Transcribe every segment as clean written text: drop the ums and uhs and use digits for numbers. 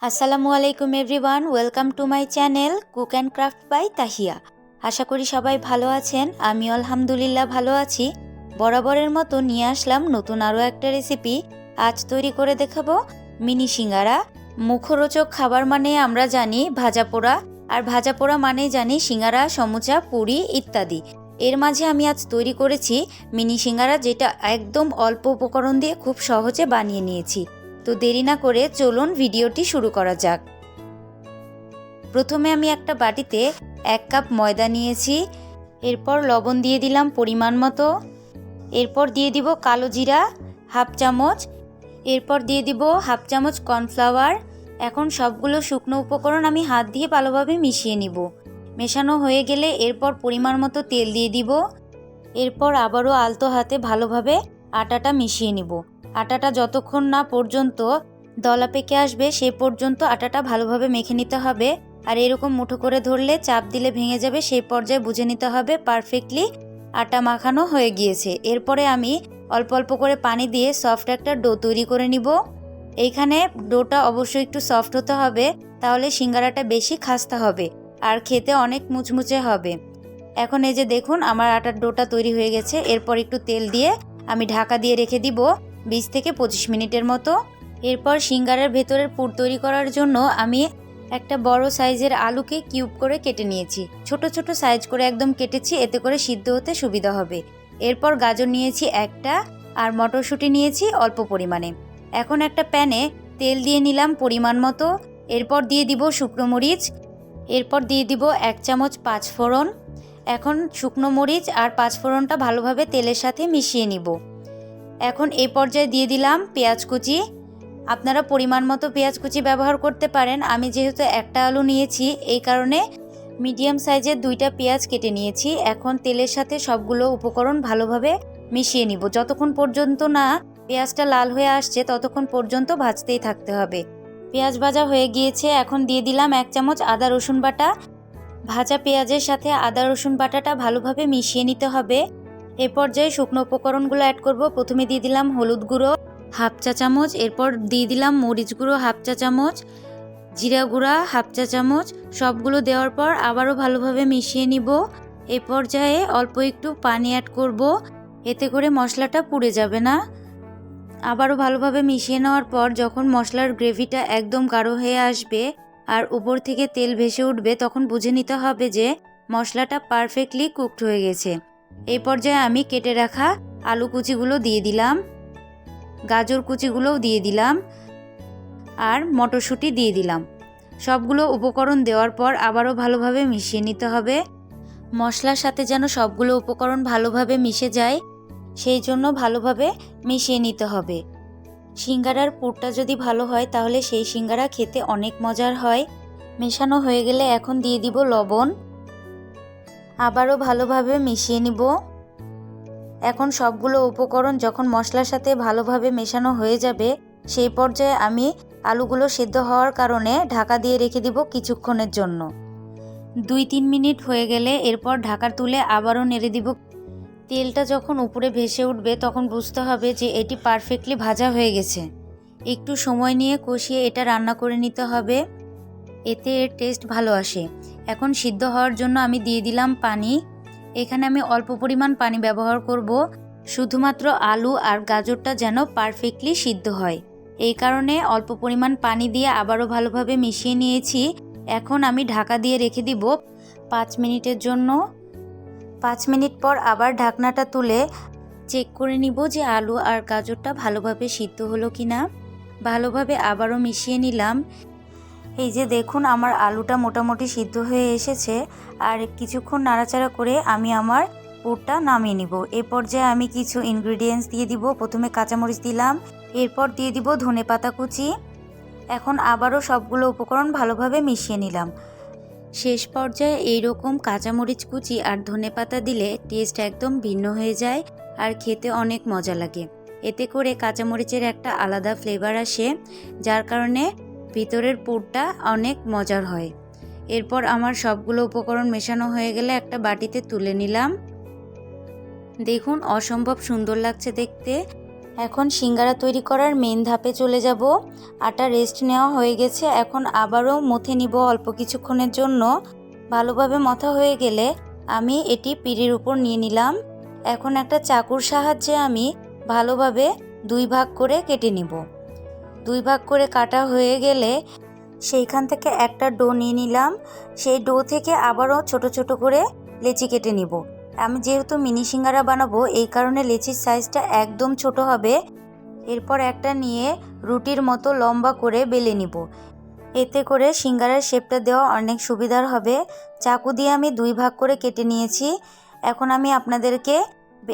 আসসালামু আলাইকুম everyone, welcome to my channel cook and craft by Tahiya. আশা করি সবাই ভালো আছেন। আমি আলহামদুলিল্লাহ ভালো আছি। বরাবরের মতো নিয়ে আসলাম নতুন আরও একটা রেসিপি। আজ তৈরি করে দেখাবো মিনি সিঙ্গারা। মুখরোচক খাবার মানে আমরা জানি ভাজা পোড়া, আর ভাজা পোড়া মানেই জানি সিঙ্গারা, সমুচা, পুরি ইত্যাদি। এর মাঝে আমি আজ তৈরি করেছি মিনি সিঙ্গারা, যেটা একদম অল্প উপকরণ দিয়ে খুব সহজে বানিয়ে নিয়েছি। তো দেরি না করে চলুন ভিডিওটি শুরু করা যাক। প্রথমে আমি একটা বাটিতে 1 কাপ ময়দা নিয়েছি। এরপর লবণ দিয়ে দিলাম পরিমাণ মতো। এরপর দিয়ে দিব কালো জিরা হাফ চামচ। এরপর দিয়ে দিব হাফ চামচ কর্নফ্লাওয়ার। এখন সবগুলো শুকনো উপকরণ আমি হাত দিয়ে ভালোভাবে মিশিয়ে নিব। মেশানো হয়ে গেলে এরপর পরিমাণ মতো তেল দিয়ে দিব। এরপর আবারও আলতো হাতে ভালোভাবে আটাটা মিশিয়ে নিব। আটাটা যতক্ষণ না পর্যন্ত দলা পেকে আসবে সেই পর্যন্ত আটাটা ভালোভাবে মেখে নিতে হবে। আর এরকম মুঠো করে ধরলে চাপ দিলে ভেঙে যাবে, সেই পর্যায়ে বুঝে নিতে হবে পারফেক্টলি আটা মাখানো হয়ে গিয়েছে। এরপরে আমি অল্প অল্প করে পানি দিয়ে সফট একটা ডো তৈরি করে নিব। এইখানে ডোটা অবশ্যই একটু সফট হতে হবে, তাহলে সিঙ্গারাটা বেশি খাস্তা হবে আর খেতে অনেক মুচমুচে হবে। এখন এই যে দেখুন আমার আটার ডোটা তৈরি হয়ে গেছে। এরপর একটু তেল দিয়ে আমি ঢাকা দিয়ে রেখে দিব 20 থেকে 25 মিনিটের মতো। এরপর সিঙ্গারার ভেতরের পুর তৈরি করার জন্য আমি একটা বড় সাইজের আলুকে কিউব করে কেটে নিয়েছি। ছোট ছোট সাইজ করে একদম কেটেছি, এতে করে সিদ্ধ হতে সুবিধা হবে। এরপর গাজর নিয়েছি একটা, আর মটরশুঁটি নিয়েছি অল্প পরিমাণে। এখন একটা প্যানে তেল দিয়ে নিলাম পরিমাণ মতো। এরপর দিয়ে দিব শুকনো মরিচ। এরপর দিয়ে দিব 1 চামচ পাঁচফোড়ন। এখন শুকনো মরিচ আর পাঁচফোড়নটা ভালোভাবে তেলের সাথে মিশিয়ে নিব। এখন এই পর্যায়ে দিয়ে দিলাম পেঁয়াজ কুচি। আপনারা পরিমাণ মতো পেঁয়াজ কুচি ব্যবহার করতে পারেন। আমি যেহেতু একটা আলু নিয়েছি, এই কারণে মিডিয়াম সাইজের 2টা পেঁয়াজ কেটে নিয়েছি। এখন তেলের সাথে সবগুলো উপকরণ ভালোভাবে মিশিয়ে নিব। যতক্ষণ পর্যন্ত না পেঁয়াজটা লাল হয়ে আসছে ততক্ষণ পর্যন্ত ভাজতেই থাকতে হবে। পেঁয়াজ ভাজা হয়ে গিয়েছে। এখন দিয়ে দিলাম 1 চামচ আদা রসুন বাটা। ভাজা পেঁয়াজের সাথে আদা রসুন বাটাটা ভালোভাবে মিশিয়ে নিতে হবে। এ পর্যায়ে শুকনো উপকরণগুলো অ্যাড করব। প্রথমে দিয়ে দিলাম হলুদ গুঁড়ো হাফ চা চামচ। এরপর দিয়ে দিলাম মরিচ গুঁড়ো হাফ চা চামচ, জিরা গুঁড়া হাফ চা চামচ। সবগুলো দেওয়ার পর আবারও ভালোভাবে মিশিয়ে নিব। এ পর্যায়ে অল্প একটু পানি অ্যাড করব, এতে করে মশলাটা পুড়ে যাবে না। আবারও ভালোভাবে মিশিয়ে নেওয়ার পর যখন মশলার গ্রেভিটা একদম গাঢ় হয়ে আসবে আর উপর থেকে তেল ভেসে উঠবে, তখন বুঝে নিতে হবে যে মশলাটা পারফেক্টলি কুকড হয়ে গেছে। এই পর্যায়ে আমি কেটে রাখা আলু কুচিগুলো দিয়ে দিলাম, গাজর কুচিগুলোও দিয়ে দিলাম, আর মটরশুঁটি দিয়ে দিলাম। সবগুলো উপকরণ দেওয়ার পর আবারও ভালোভাবে মিশিয়ে নিতে হবে। মশলার সাথে যেন সবগুলো উপকরণ ভালোভাবে মিশে যায়, সেই জন্য ভালোভাবে মিশিয়ে নিতে হবে। সিঙ্গারার পুরটা যদি ভালো হয় তাহলে সেই সিঙ্গারা খেতে অনেক মজার হয়। মেশানো হয়ে গেলে এখন দিয়ে দিব লবণ। আবারও ভালোভাবে মিশিয়ে নিব। এখন সবগুলো উপকরণ যখন মশলার সাথে ভালোভাবে মেশানো হয়ে যাবে, সেই পর্যায়ে আমি আলুগুলো সেদ্ধ হওয়ার কারণে ঢাকা দিয়ে রেখে দিব কিছুক্ষণের জন্য। 2-3 মিনিট হয়ে গেলে এরপর ঢাকা তুলে আবারও নেড়ে দিব। তেলটা যখন উপরে ভেসে উঠবে তখন বুঝতে হবে যে এটি পারফেক্টলি ভাজা হয়ে গেছে। একটু সময় নিয়ে কষিয়ে এটা রান্না করে নিতে হবে, এতে এর টেস্ট ভালো আসে। এখন সিদ্ধ হওয়ার জন্য আমি দিয়ে দিলাম পানি। এখানে আমি অল্প পরিমাণ পানি ব্যবহার করব, শুধুমাত্র আলু আর গাজরটা যেন পারফেক্টলি সিদ্ধ হয়। এই কারণে অল্প পরিমাণ পানি দিয়ে আবারও ভালোভাবে মিশিয়ে নিয়েছি। এখন আমি ঢাকা দিয়ে রেখে দিব 5 মিনিটের জন্য। 5 মিনিট পর আবার ঢাকনাটা তুলে চেক করে নিব যে আলু আর গাজরটা ভালোভাবে সিদ্ধ হলো কিনা। ভালোভাবে আবারও মিশিয়ে নিলাম। এই যে দেখুন আমার আলুটা মোটামুটি সিদ্ধ হয়ে এসেছে। আর কিছুক্ষণ নাড়াচাড়া করে আমি আমার পুরটা নামিয়ে নিব। এই পর্যায়ে আমি কিছু ইনগ্রিডিয়েন্টস দিয়ে দিব। প্রথমে কাঁচামরিচ দিলাম, এরপর দিয়ে দিব ধনেপাতা কুচি। এখন আবারও সবগুলো উপকরণ ভালোভাবে মিশিয়ে নিলাম। শেষ পর্যায়ে এইরকম কাঁচামরিচ কুচি আর ধনেপাতা দিলে টেস্ট একদম ভিন্ন হয়ে যায় আর খেতে অনেক মজা লাগে। এতে করে কাঁচামরিচের একটা আলাদা ফ্লেভার আসে, যার কারণে ভিতরের পুরটা অনেক মজার হয়। এরপর আমার সবগুলো উপকরণ মেশানো হয়ে গেলে একটা বাটিতে তুলে নিলাম। দেখুন অসম্ভব সুন্দর লাগছে দেখতে। এখন সিঙ্গারা তৈরি করার মেন ধাপে চলে যাব। আটা রেস্ট নেওয়া হয়ে গেছে, এখন আবারও মথে নিব অল্প কিছুক্ষণের জন্য। ভালোভাবে মথা হয়ে গেলে আমি এটি পিঁড়ির উপর নিয়ে নিলাম। এখন একটা চাকুর সাহায্যে আমি ভালোভাবে 2 ভাগ করে কেটে নিব। 2 ভাগ করে কাটা হয়ে গেলে সেইখান থেকে একটা ডো নিয়ে নিলাম। সেই ডো থেকে আবারও ছোট ছোট করে লেচি কেটে নিব। আমি যেহেতু মিনি সিঙ্গারা বানাবো এই কারণে লেচির সাইজটা একদম ছোট হবে। এরপর একটা নিয়ে রুটির মতো লম্বা করে বেলে নিব। এতে করে সিঙ্গারার শেপটা দেওয়া অনেক সুবিধার হবে। চাকু দিয়ে আমি 2 ভাগ করে কেটে নিয়েছি। এখন আমি আপনাদেরকে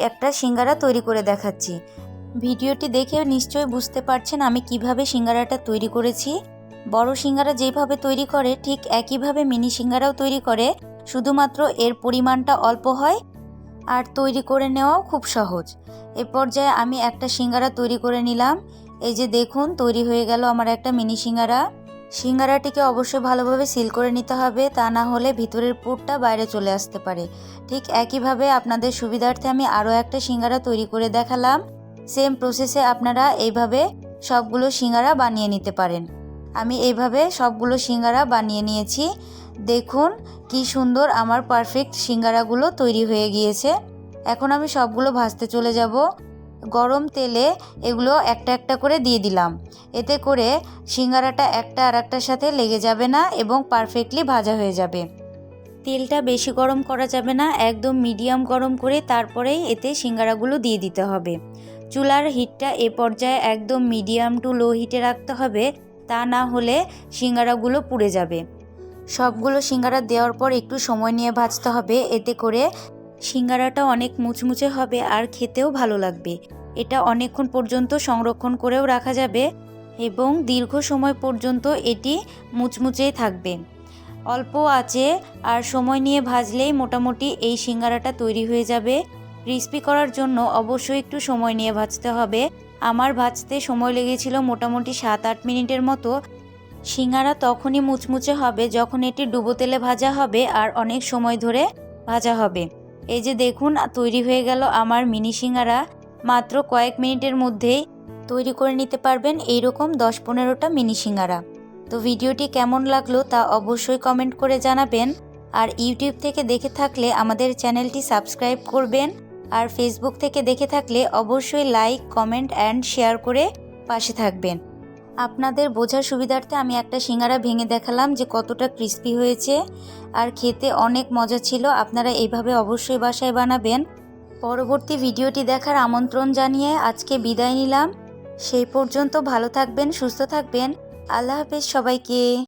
একটা সিঙ্গারা তৈরি করে দেখাচ্ছি। ভিডিওটি দেখে নিশ্চয়ই বুঝতে পারছেন আমি কিভাবে সিঙ্গারাটা তৈরি করেছি। বড় সিঙ্গারা যেভাবে তৈরি করে ঠিক একইভাবে মিনি সিঙ্গারাও তৈরি করে, শুধুমাত্র এর পরিমাণটা অল্প হয় আর তৈরি করে নেওয়াও খুব সহজ। এ পর্যায়ে আমি একটা সিঙ্গারা তৈরি করে নিলাম। এই যে দেখুন তৈরি হয়ে গেল আমার একটা মিনি সিঙ্গারা। সিঙ্গারাটিকে অবশ্যই ভালোভাবে সিল করে নিতে হবে, তা না হলে ভিতরের পুরটা বাইরে চলে আসতে পারে। ঠিক একইভাবে আপনাদের সুবিধার্থে আমি আরও একটা সিঙ্গারা তৈরি করে দেখালাম। সেম প্রসেসে আপনারা এইভাবে সবগুলো সিঙ্গারা বানিয়ে নিতে পারেন। আমি এইভাবে সবগুলো সিঙ্গারা বানিয়ে নিয়েছি। দেখুন কি সুন্দর আমার পারফেক্ট সিঙ্গারাগুলো তৈরি হয়ে গিয়েছে। এখন আমি সবগুলো ভাজতে চলে যাব। গরম তেলে এগুলো একটা একটা করে দিয়ে দিলাম। এতে করে সিঙ্গারাটা একটা আর একটার সাথে লেগে যাবে না এবং পারফেক্টলি ভাজা হয়ে যাবে। তেলটা বেশি গরম করা যাবে না, একদম মিডিয়াম গরম করে তারপরেই এতে সিঙ্গারাগুলো দিয়ে দিতে হবে। চুলার হিটটা এ পর্যায়ে একদম মিডিয়াম টু লো হিটে রাখতে হবে, তা না হলে সিঙ্গারাগুলো পুড়ে যাবে। সবগুলো সিঙ্গারা দেওয়ার পর একটু সময় নিয়ে ভাজতে হবে, এতে করে সিঙ্গারাটা অনেক মুচমুচে হবে আর খেতেও ভালো লাগবে। এটা অনেকক্ষণ পর্যন্ত সংরক্ষণ করেও রাখা যাবে এবং দীর্ঘ সময় পর্যন্ত এটি মুচমুচেই থাকবে। অল্প আঁচে আর সময় নিয়ে ভাজলেই মোটামুটি এই সিঙ্গারাটা তৈরি হয়ে যাবে। ক্রিস্পি করার জন্য অবশ্যই একটু সময় নিয়ে ভাজতে হবে। আমার ভাজতে সময় লেগেছিল মোটামুটি 7-8 মিনিটের মতো। সিঙ্গারা তখনই মুচমুচে হবে যখন এটি ডুবো তেলে ভাজা হবে আর অনেক সময় ধরে ভাজা হবে। এই যে দেখুন তৈরি হয়ে গেল আমার মিনি সিঙ্গারা। মাত্র কয়েক মিনিটের মধ্যেই তৈরি করে নিতে পারবেন এইরকম 10-15টা মিনি সিঙ্গারা। তো ভিডিওটি কেমন লাগলো তা অবশ্যই কমেন্ট করে জানাবেন। আর ইউটিউব থেকে দেখে থাকলে আমাদের চ্যানেলটি সাবস্ক্রাইব করবেন। আর ফেসবুক থেকে দেখে থাকলে অবশ্যই লাইক, কমেন্ট অ্যান্ড শেয়ার করে পাশে থাকবেন। আপনাদের বোঝার সুবিধার্থে আমি একটা সিঙ্গারা ভেঙে দেখালাম যে কতটা ক্রিস্পি হয়েছে আর খেতে অনেক মজা ছিল। আপনারা এইভাবে অবশ্যই বাসায় বানাবেন। পরবর্তী ভিডিওটি দেখার আমন্ত্রণ জানিয়ে আজকে বিদায় নিলাম। সেই পর্যন্ত ভালো থাকবেন, সুস্থ থাকবেন। আল্লাহ হাফেজ সবাইকে।